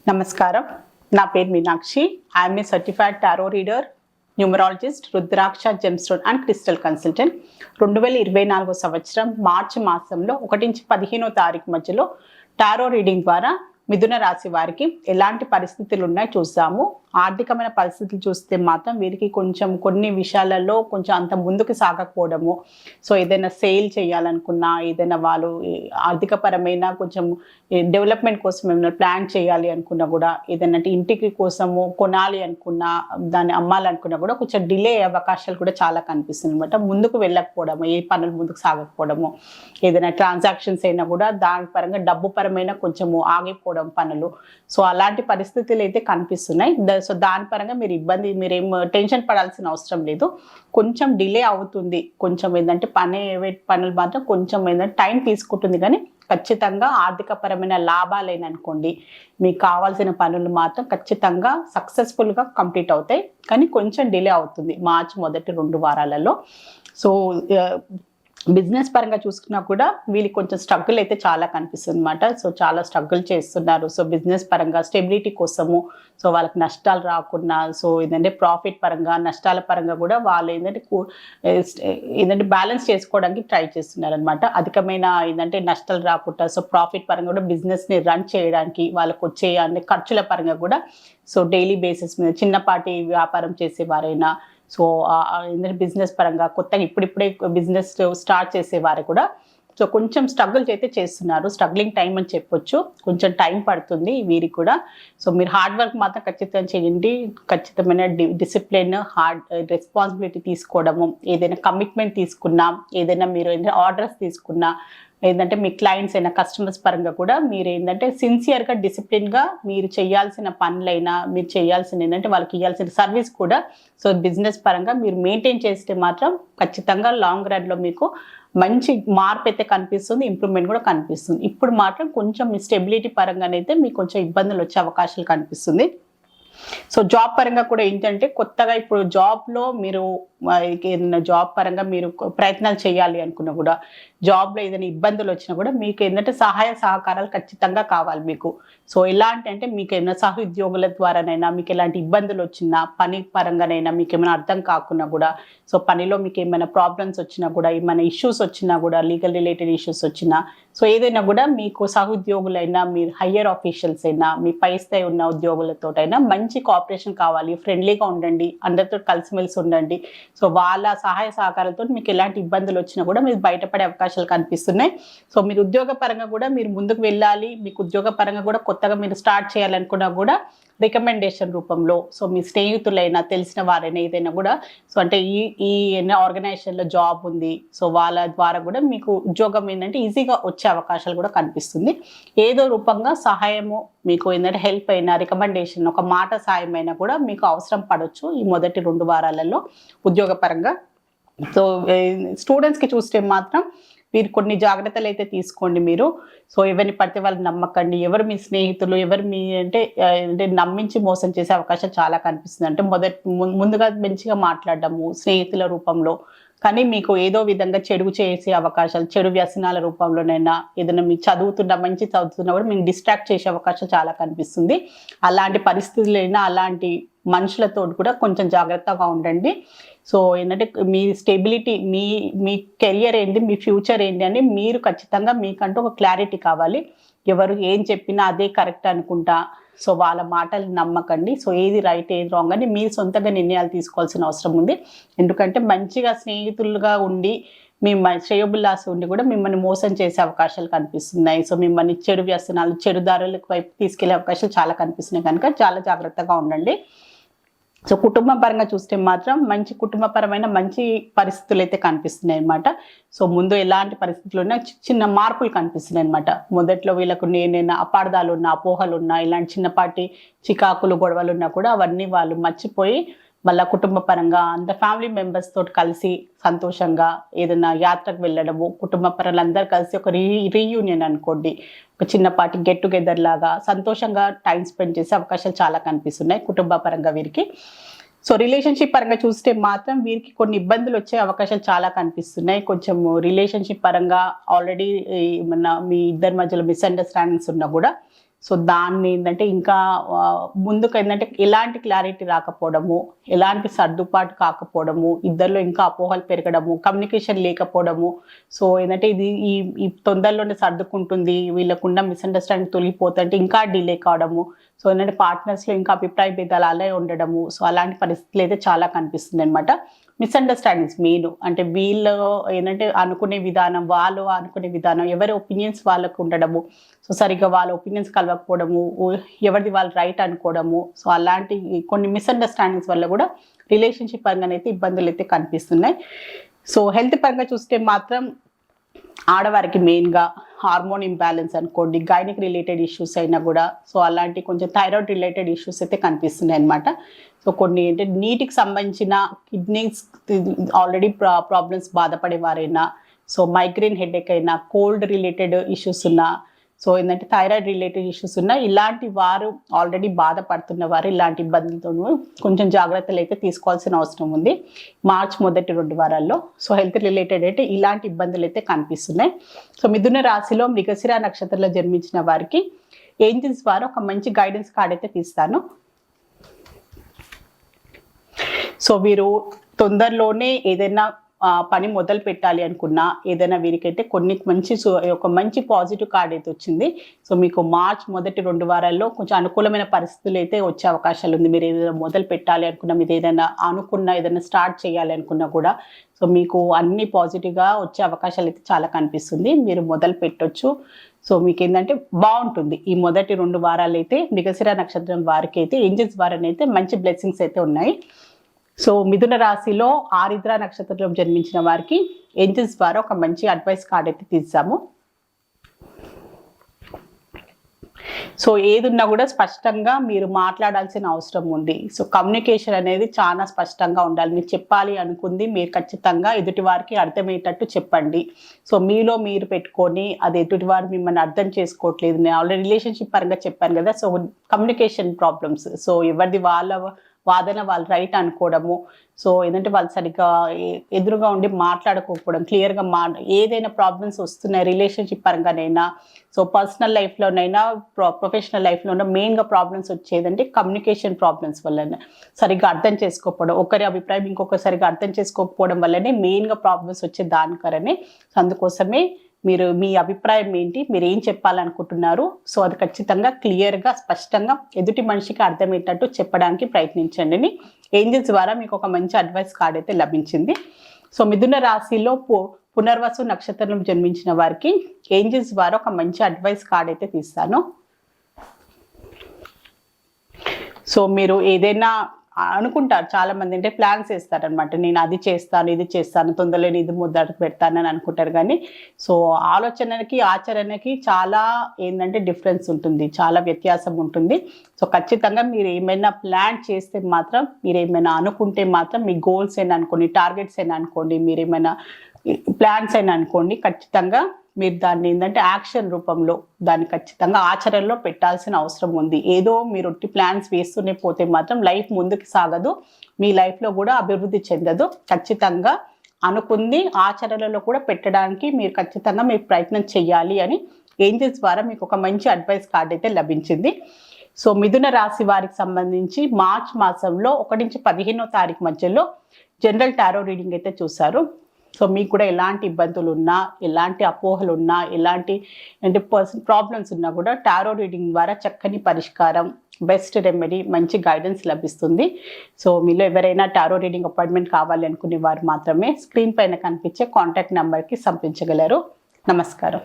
నమస్కారం. నా పేరు Meenakshi. I'm a certified tarot reader, numerologist, rudraksha gemstone and crystal consultant. 2024 సంవత్సరం మార్చి మాసంలో 1 నుంచి 15వ తారీఖు మధ్యలో టారో రీడింగ్ ద్వారా మిథున రాశి వారికి ఎలాంటి పరిస్థితులు ఉన్నాయి చూద్దాము. ఆర్థికమైన పరిస్థితులు చూస్తే మాత్రం వీరికి కొంచెం కొన్ని విషయాలలో కొంచెం అంత ముందుకు సాగకపోవడము, సో ఏదైనా సేల్ చేయాలనుకున్నా, ఏదైనా వాళ్ళు ఆర్థిక పరమైన కొంచెం డెవలప్మెంట్ కోసం ఏమైనా ప్లాన్ చేయాలి అనుకున్నా కూడా, ఏదైనా ఇంటికి కోసము కొనాలి అనుకున్నా, దాన్ని అమ్మాలనుకున్నా కూడా కొంచెం డిలే అయ్యే అవకాశాలు కూడా చాలా కనిపిస్తుంది అనమాట. ముందుకు వెళ్ళకపోవడము, ఏ పనులు ముందుకు సాగకపోవడము, ఏదైనా ట్రాన్సాక్షన్స్ అయినా కూడా దాని పరంగా డబ్బు పరమైన కొంచెము ఆగిపోవడం పనులు, సో అలాంటి పరిస్థితులు అయితే కనిపిస్తున్నాయి. సో దాని పరంగా మీరేం టెన్షన్ పడాల్సిన అవసరం లేదు. కొంచెం డిలే అవుతుంది, కొంచెం ఏంటంటే పనులు మాత్రం కొంచెం ఏంటంటే టైం తీసుకుంటుంది, కానీ ఖచ్చితంగా ఆర్థికపరమైన లాభాలైన అనుకోండి, మీకు కావాల్సిన పనులు మాత్రం ఖచ్చితంగా సక్సెస్ఫుల్గా కంప్లీట్ అవుతాయి. కానీ కొంచెం డిలే అవుతుంది మార్చి మొదటి 2 వారాలలో. సో బిజినెస్ పరంగా చూసుకున్నా కూడా వీళ్ళకి కొంచెం స్ట్రగుల్ అయితే చాలా కనిపిస్తుంది అనమాట. సో చాలా స్ట్రగుల్ చేస్తున్నారు. సో బిజినెస్ పరంగా స్టెబిలిటీ కోసము, సో వాళ్ళకి నష్టాలు రాకుండా, సో ఏంటంటే ప్రాఫిట్ పరంగా నష్టాల పరంగా కూడా వాళ్ళు ఏంటంటే బ్యాలెన్స్ చేసుకోవడానికి ట్రై చేస్తున్నారు అనమాట. అధికమైన ఏంటంటే నష్టాలు రాకుండా, సో ప్రాఫిట్ పరంగా కూడా బిజినెస్ని రన్ చేయడానికి వాళ్ళకు వచ్చే అన్ని ఖర్చుల పరంగా కూడా, సో డైలీ బేసిస్ మీద చిన్నపాటి వ్యాపారం చేసేవారైనా, సో ఏంటంటే బిజినెస్ పరంగా కొత్తగా ఇప్పుడిప్పుడే బిజినెస్ స్టార్ట్ చేసేవారు కూడా సో కొంచెం స్ట్రగుల్ అయితే చేస్తున్నారు. స్ట్రగ్లింగ్ టైం అని చెప్పొచ్చు, కొంచెం టైం పడుతుంది వీరికి కూడా. సో మీరు హార్డ్ వర్క్ మాత్రం ఖచ్చితంగా చేయండి. ఖచ్చితమైన డిసిప్లిన్, రెస్పాన్సిబిలిటీ తీసుకోవడము, ఏదైనా కమిట్మెంట్ తీసుకున్నా, ఏదైనా మీరు ఏదైనా ఆర్డర్స్ తీసుకున్నా, ఏంటంటే మీ క్లయింట్స్ అయినా కస్టమర్స్ పరంగా కూడా మీరు ఏంటంటే సిన్సియర్గా డిసిప్లిన్గా మీరు చేయాల్సిన పనులైనా, మీరు చేయాల్సిన ఏంటంటే వాళ్ళకి ఇవ్వాల్సిన సర్వీస్ కూడా సో బిజినెస్ పరంగా మీరు మెయింటైన్ చేస్తే మాత్రం ఖచ్చితంగా లాంగ్ రన్లో మీకు మంచి మార్పు అయితే కనిపిస్తుంది, ఇంప్రూవ్మెంట్ కూడా కనిపిస్తుంది. ఇప్పుడు మాత్రం కొంచెం మీ స్టెబిలిటీ పరంగానైతే మీకు కొంచెం ఇబ్బందులు వచ్చే అవకాశాలు కనిపిస్తుంది. సో జాబ్ పరంగా కూడా ఏంటంటే కొత్తగా ఇప్పుడు జాబ్లో మీరు ఏదైనా జాబ్ పరంగా మీరు ప్రయత్నాలు చేయాలి అనుకున్నా కూడా, జాబ్లో ఏదైనా ఇబ్బందులు వచ్చినా కూడా మీకు ఏంటంటే సహాయ సహకారాలు ఖచ్చితంగా కావాలి మీకు. సో ఎలాంటి అంటే మీకు ఏమైనా సహోద్యోగుల ద్వారానైనా మీకు ఎలాంటి ఇబ్బందులు వచ్చినా, పని పరంగానైనా మీకు ఏమైనా అర్థం కాకున్నా కూడా, సో పనిలో మీకు ఏమైనా ప్రాబ్లమ్స్ వచ్చినా కూడా, ఏమైనా ఇష్యూస్ వచ్చినా కూడా, లీగల్ రిలేటెడ్ ఇష్యూస్ వచ్చినా, సో ఏదైనా కూడా మీకు సహోద్యోగులైనా, మీరు హయ్యర్ ఆఫీషియల్స్ అయినా, మీ పై స్థాయి ఉన్న ఉద్యోగులతోటైనా మంచి కోఆపరేషన్ కావాలి. ఫ్రెండ్లీగా ఉండండి, అందరితో కలిసిమెలిసి ఉండండి. సో వాళ్ళ సహాయ సహకారాలతో మీకు ఎలాంటి ఇబ్బందులు వచ్చినా కూడా మీరు బయటపడే అవకాశాలు కనిపిస్తున్నాయి. సో మీరు ఉద్యోగ పరంగా కూడా మీరు ముందుకు వెళ్ళాలి, మీకు ఉద్యోగ పరంగా కూడా కొత్తగా మీరు స్టార్ట్ చేయాలనుకున్నా కూడా రికమెండేషన్ రూపంలో, సో మీ స్నేహితులైనా, తెలిసిన వారైనా ఏదైనా కూడా, సో అంటే ఈ ఆర్గనైజేషన్లో జాబ్ ఉంది, సో వాళ్ళ ద్వారా కూడా మీకు ఉద్యోగం ఏంటంటే ఈజీగా వచ్చే అవకాశాలు కూడా కనిపిస్తుంది. ఏదో రూపంగా సహాయము మీకు ఏంటంటే హెల్ప్ అయినా, రికమెండేషన్, ఒక మాట సాయం అయినా కూడా మీకు అవసరం పడవచ్చు ఈ మొదటి 2 వారాలలో ఉద్యోగపరంగా. సో స్టూడెంట్స్కి చూస్తే మాత్రం మీరు కొన్ని జాగ్రత్తలు అయితే తీసుకోండి మీరు. సో ఎవరిని పడితే వాళ్ళని నమ్మకండి. ఎవరు మీ స్నేహితులు, ఎవరు మీ అంటే నమ్మించి మోసం చేసే అవకాశం చాలా కనిపిస్తుంది. అంటే ముందుగా మంచిగా మాట్లాడడము స్నేహితుల రూపంలో, కానీ మీకు ఏదో విధంగా చెడు చేసే అవకాశాలు, చెడు వ్యసనాల రూపంలోనైనా, ఏదైనా మీకు మంచి చదువుతున్నా కూడా మీకు డిస్ట్రాక్ట్ చేసే అవకాశం చాలా కనిపిస్తుంది. అలాంటి పరిస్థితులైనా, అలాంటి మనుషులతో కూడా కొంచెం జాగ్రత్తగా ఉండండి. సో ఏంటంటే మీ స్టెబిలిటీ, మీ కెరియర్ ఏంటి, మీ ఫ్యూచర్ ఏంటి అని మీరు ఖచ్చితంగా మీకంటూ ఒక క్లారిటీ కావాలి. ఎవరు ఏం చెప్పినా అదే కరెక్ట్ అనుకుంటా, సో వాళ్ళ మాటలు నమ్మకండి. సో ఏది రైట్, ఏది రాంగ్ అని మీరు సొంతంగా నిర్ణయాలు తీసుకోవాల్సిన అవసరం ఉంది. ఎందుకంటే మంచిగా స్నేహితులుగా ఉండి, మీ శ్రేయోభిలాష ఉండి కూడా మిమ్మల్ని మోసం చేసే అవకాశాలు కనిపిస్తున్నాయి. సో మిమ్మల్ని చెడు వ్యసనాలు, చెడు దారులకు వైపు తీసుకెళ్లే అవకాశాలు చాలా కనిపిస్తున్నాయి, కనుక చాలా జాగ్రత్తగా ఉండండి. సో కుటుంబ పరంగా చూస్తే మాత్రం మంచి కుటుంబపరమైన మంచి పరిస్థితులు అయితే కనిపిస్తున్నాయి అనమాట. సో ముందు ఎలాంటి పరిస్థితులు ఉన్నా చిన్న మార్పులు కనిపిస్తున్నాయి అనమాట. మొదట్లో వీళ్ళకు నేనైనా అపార్థాలు ఉన్నా, అపోహలు ఉన్నా, ఇలాంటి చిన్నపాటి చికాకులు, గొడవలు ఉన్నా కూడా అవన్నీ వాళ్ళు మర్చిపోయి మళ్ళీ కుటుంబ పరంగా అంత ఫ్యామిలీ మెంబర్స్ తోటి కలిసి సంతోషంగా ఏదైనా యాత్రకు వెళ్ళడము, కుటుంబ పరంగా అందరు కలిసి ఒక రీయూనియన్ అనుకోండి, ఒక చిన్నపాటి గెట్ టుగెదర్ లాగా సంతోషంగా టైం స్పెండ్ చేసే అవకాశాలు చాలా కనిపిస్తున్నాయి కుటుంబ పరంగా వీరికి. సో రిలేషన్షిప్ పరంగా చూస్తే మాత్రం వీరికి కొన్ని ఇబ్బందులు వచ్చే అవకాశాలు చాలా కనిపిస్తున్నాయి. కొంచెం రిలేషన్షిప్ పరంగా ఆల్రెడీ ఏమన్నా మీ ఇద్దరి మధ్యలో మిస్అండర్స్టాండింగ్స్ ఉన్నా కూడా, సో దాన్ని ఏంటంటే ఇంకా ముందుకు ఏంటంటే ఎలాంటి క్లారిటీ రాకపోవడము, ఎలాంటి సర్దుబాటు కాకపోవడము, ఇద్దరిలో ఇంకా అపోహలు పెరగడము, కమ్యూనికేషన్ లేకపోవడము. సో ఏంటంటే ఇది ఈ తొందరలోనే సర్దుకుంటుంది, వీళ్ళకున్న మిస్అండర్స్టాండింగ్ తొలగిపోతుంటే ఇంకా డిలే కావడము. సో ఏంటంటే పార్ట్నర్స్లో ఇంకా అభిప్రాయ భేదాలు అలా ఉండడము. సో అలాంటి పరిస్థితులు అయితే చాలా కనిపిస్తుంది అనమాట. మిస్అండర్స్టాండింగ్స్ మెయిన్ అంటే వీళ్ళు ఏంటంటే అనుకునే విధానం, వాళ్ళు అనుకునే విధానం, ఎవరి ఒపీనియన్స్ వాళ్ళకు ఉండడము. సో సరిగ్గా వాళ్ళ ఒపీనియన్స్ కలవకపోవడము, ఎవరిది వాళ్ళు రైట్ అనుకోవడము. సో అలాంటి కొన్ని మిస్అండర్స్టాండింగ్స్ వల్ల కూడా రిలేషన్షిప్ పరంగానైతే ఇబ్బందులు అయితే కనిపిస్తున్నాయి. సో హెల్త్ పరంగా చూస్తే మాత్రం ఆడవారికి మెయిన్గా హార్మోన్ ఇంబ్యాలెన్స్ అనుకోండి, గైనిక్ రిలేటెడ్ ఇష్యూస్ అయినా కూడా, సో అలాంటి కొంచెం థైరాయిడ్ రిలేటెడ్ ఇష్యూస్ అయితే కనిపిస్తున్నాయి అనమాట. సో కొన్ని అంటే నీటికి సంబంధించిన కిడ్నీస్ ఆల్రెడీ ప్రాబ్లమ్స్ బాధపడేవారైనా, సో మైగ్రేన్ హెడేక్ అయినా, కోల్డ్ రిలేటెడ్ ఇష్యూస్ ఉన్నా, సో ఏంటంటే థైరాయిడ్ రిలేటెడ్ ఇష్యూస్ ఉన్నా, ఇలాంటి వారు ఆల్రెడీ బాధపడుతున్న వారు ఇలాంటి ఇబ్బందులతో కొంచెం జాగ్రత్తలు అయితే తీసుకోవాల్సిన అవసరం ఉంది మార్చి మొదటి 2 వారాల్లో. సో హెల్త్ రిలేటెడ్ అయితే ఇలాంటి ఇబ్బందులు అయితే కనిపిస్తున్నాయి. సో మిథున రాశిలో మృగశిర నక్షత్రంలో జన్మించిన వారికి ఏంజల్స్ వారు ఒక మంచి గైడెన్స్ కార్డ్ అయితే తీస్తాను. సో వీరు తొందరలోనే ఏదైనా పని మొదలు పెట్టాలి అనుకున్నా, ఏదైనా వీరికైతే ఒక మంచి పాజిటివ్ కార్డ్ అయితే వచ్చింది. సో మీకు మార్చ్ మొదటి 2 వారాల్లో కొంచెం అనుకూలమైన పరిస్థితులు అయితే వచ్చే అవకాశాలు ఉంది. మీరు ఏదైనా మొదలు పెట్టాలి అనుకున్నా, మీరు ఏదైనా స్టార్ట్ చేయాలి అనుకున్నా కూడా సో మీకు అన్ని పాజిటివ్గా వచ్చే అవకాశాలు అయితే చాలా కనిపిస్తుంది. మీరు మొదలు పెట్టొచ్చు. సో మీకు ఏంటంటే బాగుంటుంది. ఈ మొదటి 2 వారాలు అయితే మృగశిర నక్షత్రం వారికి అయితే ఏంజల్స్ వారిని అయితే మంచి బ్లెస్సింగ్స్ అయితే ఉన్నాయి. సో మిథున రాశిలో ఆరిద్ర నక్షత్రంలో జన్మించిన వారికి ఏంజల్స్ ద్వారా ఒక మంచి అడ్వైస్ కార్డ్ అయితే తీసాము. సో ఏదున్నా కూడా స్పష్టంగా మీరు మాట్లాడాల్సిన అవసరం ఉంది. సో కమ్యూనికేషన్ అనేది చాలా స్పష్టంగా ఉండాలి. మీరు చెప్పాలి అనుకుంది మీరు ఖచ్చితంగా ఎదుటి వారికి అర్థమయ్యేటట్టు చెప్పండి. సో మీలో మీరు పెట్టుకొని అది ఎదుటి వారు మిమ్మల్ని అర్థం చేసుకోవట్లేదు, నేను ఆల్రెడీ రిలేషన్షిప్ పరంగా చెప్పాను కదా. సో కమ్యూనికేషన్ ప్రాబ్లమ్స్, సో ఎవరిది వాళ్ళ వాదన వాళ్ళు రైట్ అనుకోవడము. సో ఏంటంటే వాళ్ళు సరిగ్గా ఎదురుగా ఉండి మాట్లాడుకోకపోవడం, క్లియర్గా ఏదైనా ప్రాబ్లమ్స్ వస్తున్నాయి రిలేషన్షిప్ పరంగానైనా, సో పర్సనల్ లైఫ్లోనైనా ప్రొఫెషనల్ లైఫ్లోనైనా మెయిన్గా ప్రాబ్లమ్స్ వచ్చేదంటే కమ్యూనికేషన్ ప్రాబ్లమ్స్ వల్లనే, సరిగ్గా అర్థం చేసుకోకపోవడం, ఒకరి అభిప్రాయం ఇంకొకరిగా అర్థం చేసుకోకపోవడం వల్లనే మెయిన్గా ప్రాబ్లమ్స్ వచ్చే దానికరనే. సో అందుకోసమే మీరు మీ అభిప్రాయం ఏంటి, మీరు ఏం చెప్పాలనుకుంటున్నారు, సో అది ఖచ్చితంగా క్లియర్గా స్పష్టంగా ఎదుటి మనిషికి అర్థమయ్యేటట్టు చెప్పడానికి ప్రయత్నించండి. ఏంజల్స్ ద్వారా మీకు ఒక మంచి అడ్వైస్ కార్డ్ అయితే లభించింది. సో మిథున రాశిలో పునర్వసు నక్షత్రం జన్మించిన వారికి ఏంజల్స్ ద్వారా ఒక మంచి అడ్వైస్ కార్డ్ అయితే తీస్తాను. సో మీరు ఏదైనా అనుకుంటారు, చాలా మంది అంటే ప్లాన్స్ వేస్తారనమాట, నేను అది చేస్తాను, ఇది చేస్తాను, తొందరలోనే ఇది మొదలు పెడతానని అనుకుంటారు. కానీ సో ఆలోచనకి ఆచరణకి చాలా ఏంటంటే డిఫరెన్స్ ఉంటుంది, చాలా వ్యత్యాసం ఉంటుంది. సో ఖచ్చితంగా మీరు ఏమైనా ప్లాన్ చేస్తే మాత్రం, మీరు ఏమైనా అనుకుంటే మాత్రం, మీ గోల్స్ అయినా అనుకోండి, టార్గెట్స్ అయినా అనుకోండి, మీరు ఏమైనా ప్లాన్స్ అయినా అనుకోండి, ఖచ్చితంగా మీరు దాన్ని ఏంటంటే యాక్షన్ రూపంలో దాన్ని ఖచ్చితంగా ఆచరణలో పెట్టాల్సిన అవసరం ఉంది. ఏదో మీరు ప్లాన్స్ వేస్తూనే పోతే మాత్రం లైఫ్ ముందుకు సాగదు, మీ లైఫ్లో కూడా అభివృద్ధి చెందదు. ఖచ్చితంగా అనుకుంది ఆచరణలో కూడా పెట్టడానికి మీరు ఖచ్చితంగా మీరు ప్రయత్నం చేయాలి అని ఏంజల్స్ ద్వారా మీకు ఒక మంచి అడ్వైస్ కార్డ్ అయితే లభించింది. సో మిథున రాశి వారికి సంబంధించి మార్చ్ మాసంలో 1 నుంచి 15వ తారీఖు మధ్యలో జనరల్ టారో రీడింగ్ అయితే చూసారు. సో మీకు కూడా ఎలాంటి ఇబ్బందులు ఉన్నా, ఎలాంటి అపోహలు ఉన్నా, ఎలాంటి అంటే ప్రాబ్లమ్స్ ఉన్నా కూడా టారో రీడింగ్ ద్వారా చక్కని పరిష్కారం, బెస్ట్ రెమెడీ, మంచి గైడెన్స్ లభిస్తుంది. సో మీలో ఎవరైనా టారో రీడింగ్ అపాయింట్మెంట్ కావాలి అనుకునే వారు మాత్రమే స్క్రీన్ పైన కనిపించే కాంటాక్ట్ నెంబర్కి సంప్రదించగలరు. నమస్కారం.